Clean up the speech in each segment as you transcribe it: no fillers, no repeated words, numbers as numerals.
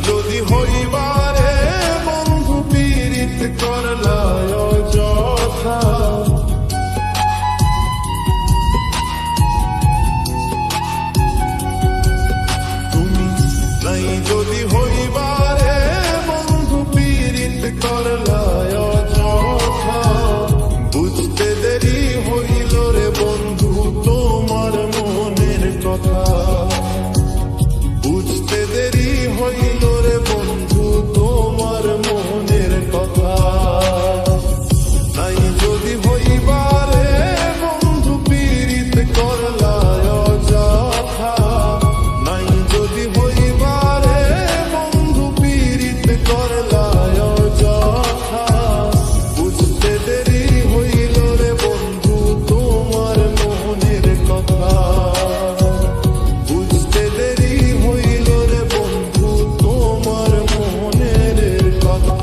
যদি হইবারে বন্ধু পীড়িত করলায় অযথা, তুমি নাই যদি হইবারে বন্ধু পীড়িত করলায় অযথা, বুঝতে দেরি হইল রে বন্ধু তোমার মনের কথা, বুঝতে দেরি হইল রে বন্ধু তোমার মনের কথা। নাই যদি হইবারে বন্ধু পীড়িত করলায় অযথা, নাই যদি হইবারে বন্ধু পীড়িত করলায় অযথা, বুঝতে দেরি হইল রে বন্ধু তোমার মনের কথা, বুঝতে দেরি হইল রে বন্ধু তোমার মনের কথা।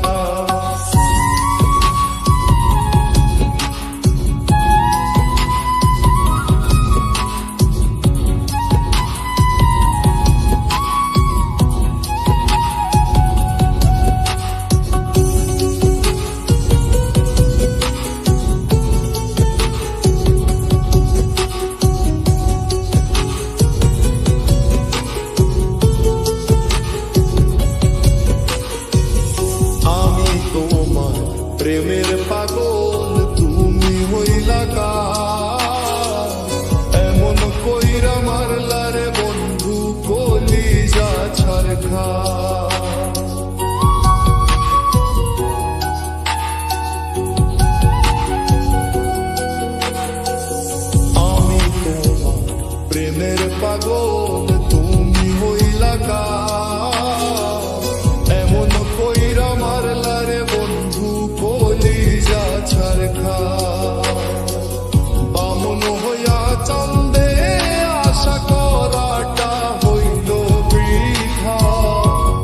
আমি তোমার প্রেমের পাগল, তুমি হইলা কার, এমন কইরা মারলা রে বন্ধু কলিজা ছারখা। আমি তোমার প্রেমের পাগল, তুমি হইলা কার, এমন কইরা মারলা রে বন্ধু কলিজা ছারখা। বামন হইয়া চন্দে আশা করাটা হইল বৃথা,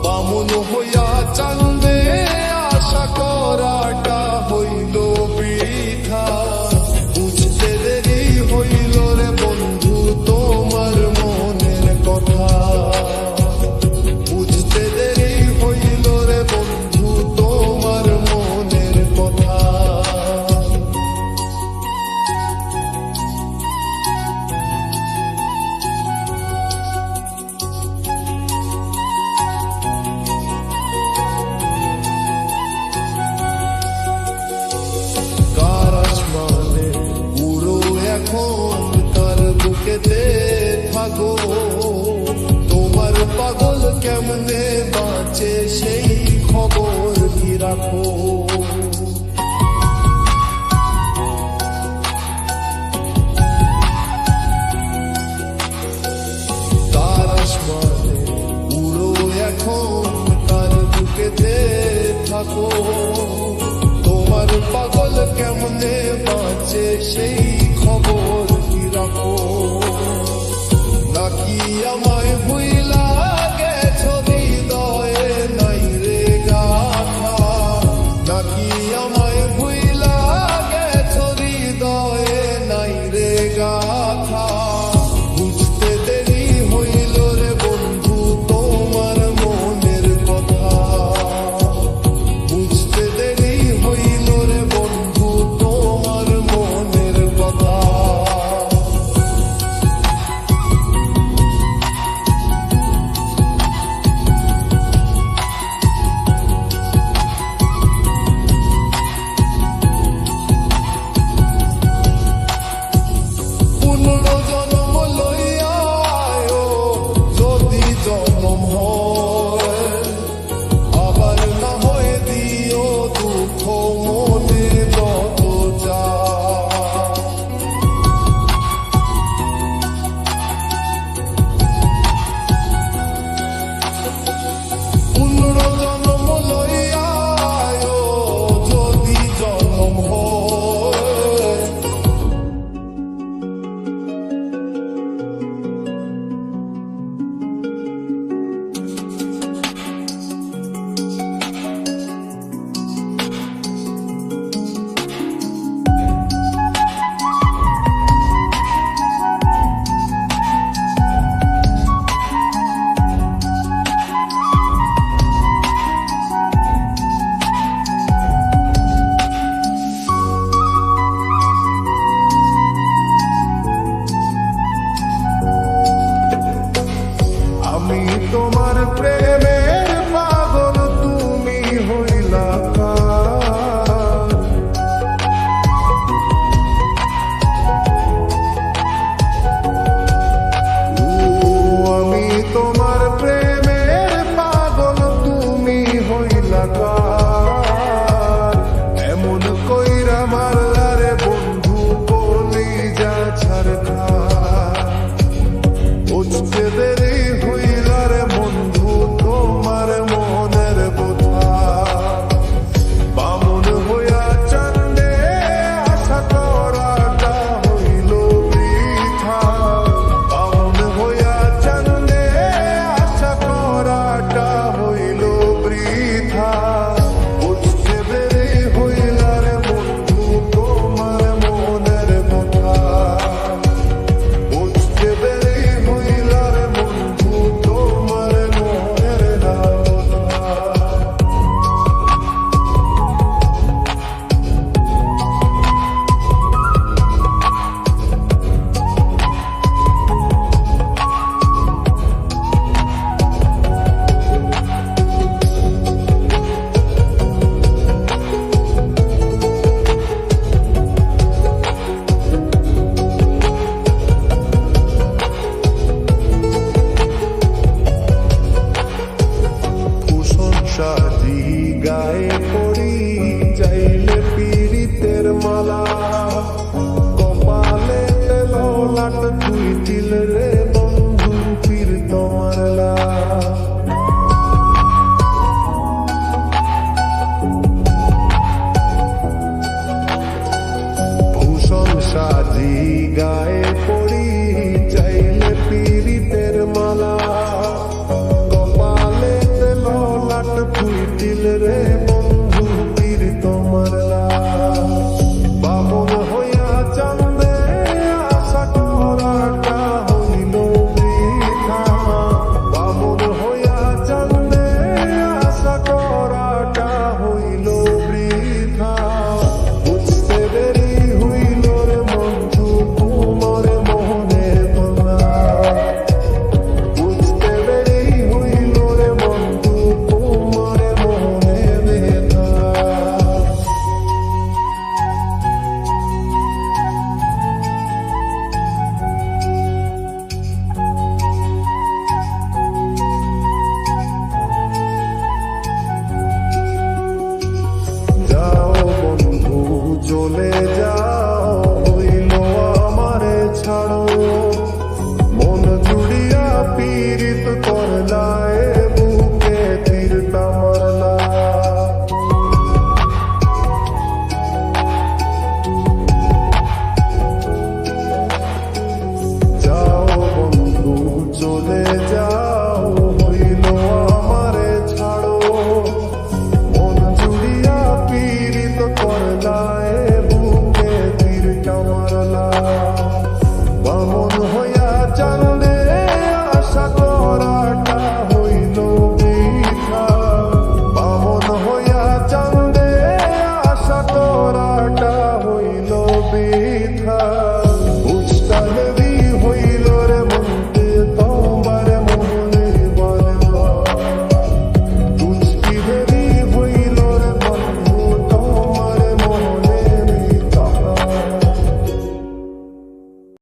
বামন হইয়া চন্দে আশা করাটা হইল বৃথা, বুঝতে দেরি হইল রে বন্ধু তোমার মনের কথা, বুঝতে দেরি হইল রে বন্ধু তোমার মনের কথা। কার আসমানে উড়ো এখন, কার বুকেতে থাকো, তোমার পাগল কেমনে বাঁচে সেই খবর কি রাখো। কার আসমানে উড়ো এখন, কার বুকেতে থাকো, তোমার পাগল কেমনে বাঁচে সেই খবর কি রাখো। নাকি আমায় ভুইলা গেছো হৃদয়ে নাই রে গাথা, নাকি আমায় ভুইলা গেছো হৃদয়ে নাই রে গাথা, বুঝতে দেরি হইল রে বন্ধু তোমার মনের কথা, বুঝতে দেরি হইল রে বন্ধু তোমার মনের কথা। তোমার প্রেম